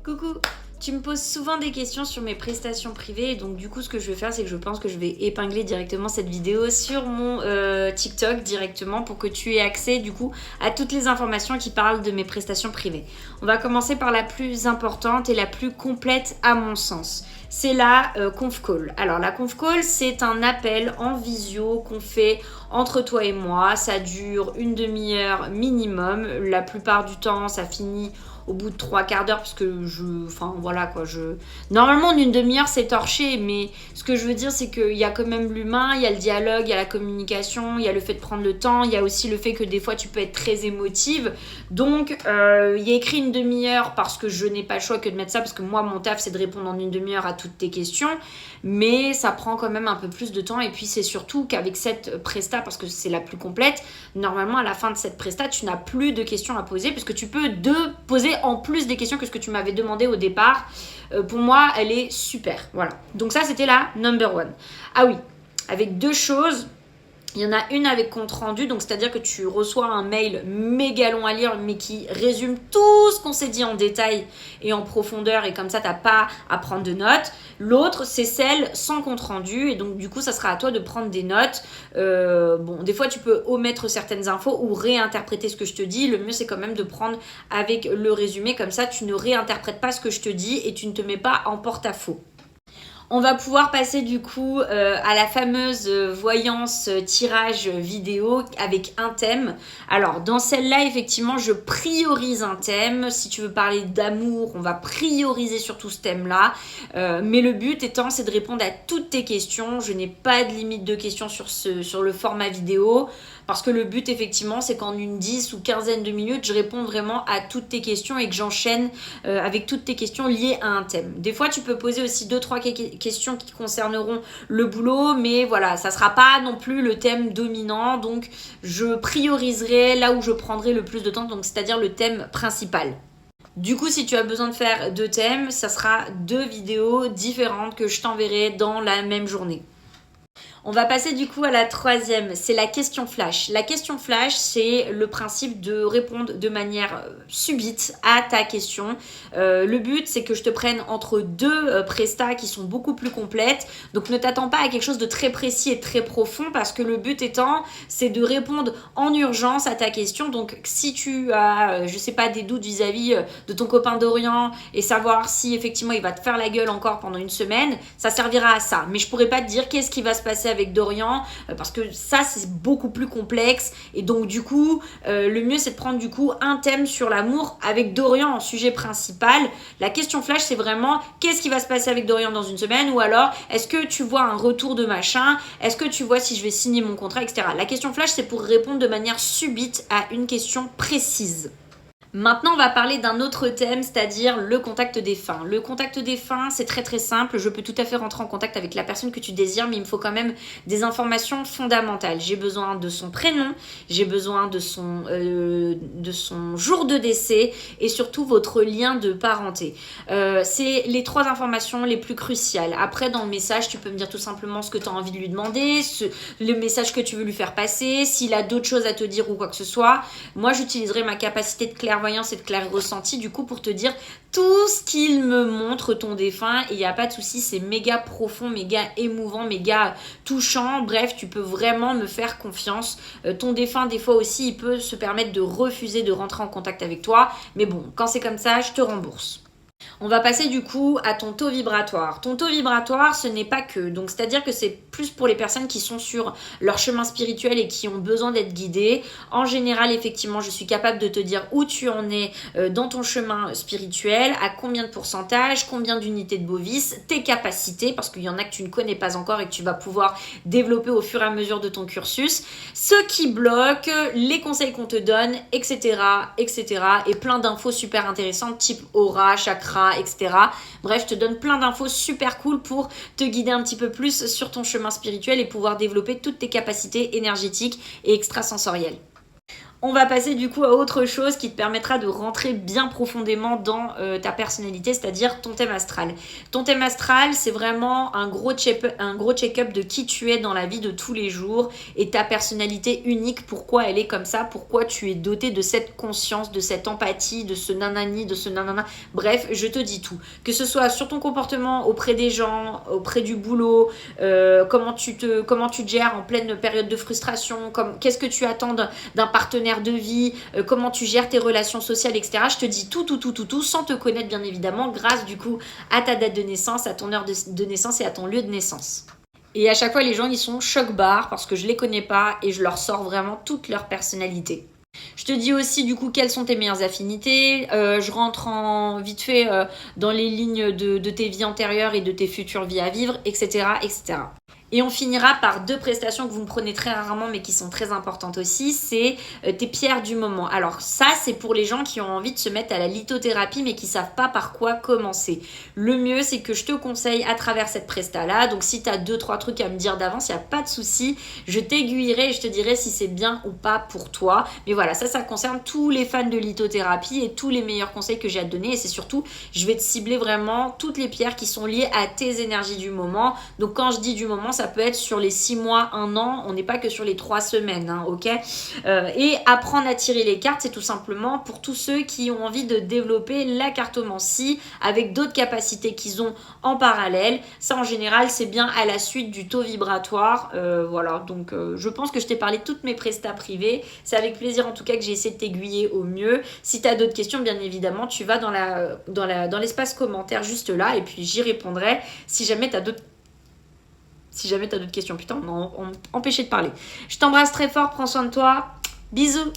Coucou, tu me poses souvent des questions sur mes prestations privées et donc du coup ce que je vais faire c'est que je pense que je vais épingler directement cette vidéo sur mon TikTok directement pour que tu aies accès du coup à toutes les informations qui parlent de mes prestations privées. On va commencer par la plus importante et la plus complète à mon sens. C'est la conf call. Alors la conf call c'est un appel en visio qu'on fait entre toi et moi. Ça dure une demi-heure minimum. La plupart du temps ça finit au bout de 3/4 d'heure parce que normalement en une demi-heure c'est torché, mais ce que je veux dire c'est qu'il y a quand même l'humain, il y a le dialogue, il y a la communication, il y a le fait de prendre le temps, il y a aussi le fait que des fois tu peux être très émotive, donc il y a écrit une demi-heure parce que je n'ai pas le choix que de mettre ça parce que moi mon taf c'est de répondre en une demi-heure à toutes tes questions, mais ça prend quand même un peu plus de temps et puis c'est surtout qu'avec cette presta, parce que c'est la plus complète, normalement à la fin de cette presta tu n'as plus de questions à poser parce que tu peux poser en plus des questions que ce que tu m'avais demandé au départ. Pour moi, elle est super. Voilà. Donc ça, c'était la number one. Ah oui, avec deux choses. Il y en a une avec compte rendu, donc c'est-à-dire que tu reçois un mail méga long à lire, mais qui résume tout ce qu'on s'est dit en détail et en profondeur, et comme ça, t'as pas à prendre de notes. L'autre, c'est celle sans compte rendu, et donc du coup, ça sera à toi de prendre des notes. Des fois, tu peux omettre certaines infos ou réinterpréter ce que je te dis. Le mieux, c'est quand même de prendre avec le résumé, comme ça, tu ne réinterprètes pas ce que je te dis et tu ne te mets pas en porte-à-faux. On va pouvoir passer du coup à la fameuse voyance tirage vidéo avec un thème. Alors dans celle-là, effectivement, je priorise un thème. Si tu veux parler d'amour, on va prioriser surtout ce thème-là. Mais le but étant, c'est de répondre à toutes tes questions. Je n'ai pas de limite de questions sur le format vidéo. Parce que le but, effectivement, c'est qu'en une 10 ou quinzaine de minutes, je réponds vraiment à toutes tes questions et que j'enchaîne avec toutes tes questions liées à un thème. Des fois, tu peux poser aussi 2-3 questions qui concerneront le boulot, mais voilà, ça sera pas non plus le thème dominant. Donc, je prioriserai là où je prendrai le plus de temps, donc c'est-à-dire le thème principal. Du coup, si tu as besoin de faire 2 thèmes, ça sera 2 vidéos différentes que je t'enverrai dans la même journée. On va passer du coup à la troisième, c'est la question flash. La question flash, c'est le principe de répondre de manière subite à ta question. Le but, c'est que je te prenne entre deux prestats qui sont beaucoup plus complètes. Donc ne t'attends pas à quelque chose de très précis et très profond parce que le but étant, c'est de répondre en urgence à ta question. Donc si tu as, des doutes vis-à-vis de ton copain d'Orient et savoir si effectivement il va te faire la gueule encore pendant une semaine, ça servira à ça. Mais je pourrais pas te dire qu'est-ce qui va se passer avec Dorian parce que ça c'est beaucoup plus complexe et donc du coup le mieux c'est de prendre du coup un thème sur l'amour avec Dorian en sujet principal. La question flash c'est vraiment qu'est-ce qui va se passer avec Dorian dans une semaine, ou alors est-ce que tu vois un retour de machin, est-ce que tu vois si je vais signer mon contrat, etc. La question flash c'est pour répondre de manière subite à une question précise. Maintenant, on va parler d'un autre thème, c'est-à-dire le contact défunt. Le contact défunt, c'est très très simple. Je peux tout à fait rentrer en contact avec la personne que tu désires, mais il me faut quand même des informations fondamentales. J'ai besoin de son prénom, j'ai besoin de son jour de décès et surtout votre lien de parenté. C'est les 3 informations les plus cruciales. Après, dans le message, tu peux me dire tout simplement ce que tu as envie de lui demander, le message que tu veux lui faire passer, s'il a d'autres choses à te dire ou quoi que ce soit. Moi, j'utiliserai ma capacité de clairvoyance et de clair ressenti du coup pour te dire tout ce qu'il me montre ton défunt, et il n'y a pas de souci, c'est méga profond, méga émouvant, méga touchant. Bref, tu peux vraiment me faire confiance. Ton défunt des fois aussi il peut se permettre de refuser de rentrer en contact avec toi, mais bon, quand c'est comme ça je te rembourse. On va passer du coup à ton taux vibratoire. Ton taux vibratoire, ce n'est pas que. Donc, c'est-à-dire que c'est plus pour les personnes qui sont sur leur chemin spirituel et qui ont besoin d'être guidées. En général, effectivement, je suis capable de te dire où tu en es dans ton chemin spirituel, à combien de pourcentage, combien d'unités de Bovis, tes capacités, parce qu'il y en a que tu ne connais pas encore et que tu vas pouvoir développer au fur et à mesure de ton cursus, ce qui bloque, les conseils qu'on te donne, etc., etc. Et plein d'infos super intéressantes, type aura, chakra, etc. Bref, je te donne plein d'infos super cool pour te guider un petit peu plus sur ton chemin spirituel et pouvoir développer toutes tes capacités énergétiques et extrasensorielles. On va passer du coup à autre chose qui te permettra de rentrer bien profondément dans ta personnalité, c'est-à-dire ton thème astral. Ton thème astral, c'est vraiment un gros check-up de qui tu es dans la vie de tous les jours et ta personnalité unique, pourquoi elle est comme ça, pourquoi tu es doté de cette conscience, de cette empathie, de ce nanani, de ce nanana. Bref, je te dis tout. Que ce soit sur ton comportement auprès des gens, auprès du boulot, comment tu te gères en pleine période de frustration, qu'est-ce que tu attends d'un partenaire de vie, comment tu gères tes relations sociales, etc. Je te dis tout, sans te connaître bien évidemment, grâce du coup à ta date de naissance, à ton heure de naissance et à ton lieu de naissance. Et à chaque fois, les gens, ils sont choc-barre parce que je les connais pas et je leur sors vraiment toute leur personnalité. Je te dis aussi du coup quelles sont tes meilleures affinités, je rentre vite fait dans les lignes de tes vies antérieures et de tes futures vies à vivre, etc. etc. Et on finira par 2 prestations que vous me prenez très rarement mais qui sont très importantes aussi, c'est tes pierres du moment. Alors ça, c'est pour les gens qui ont envie de se mettre à la lithothérapie mais qui ne savent pas par quoi commencer. Le mieux, c'est que je te conseille à travers cette presta-là, donc si tu as 2-3 trucs à me dire d'avance, il n'y a pas de souci, je t'aiguillerai et je te dirai si c'est bien ou pas pour toi. Mais voilà, ça concerne tous les fans de lithothérapie et tous les meilleurs conseils que j'ai à te donner. Et c'est surtout, je vais te cibler vraiment toutes les pierres qui sont liées à tes énergies du moment. Donc quand je dis du moment, ça peut être sur les 6 mois, 1 an, on n'est pas que sur les 3 semaines, hein, ok. Et apprendre à tirer les cartes, c'est tout simplement pour tous ceux qui ont envie de développer la cartomancie avec d'autres capacités qu'ils ont en parallèle. Ça, en général, c'est bien à la suite du taux vibratoire. Voilà, donc je pense que je t'ai parlé de toutes mes prestats privées. C'est avec plaisir en tout cas que j'ai essayé de t'aiguiller au mieux. Si tu as d'autres questions, bien évidemment, tu vas dans l'espace commentaire juste là et puis j'y répondrai si jamais tu as d'autres questions. Putain, on m'a empêché de parler. Je t'embrasse très fort, prends soin de toi. Bisous.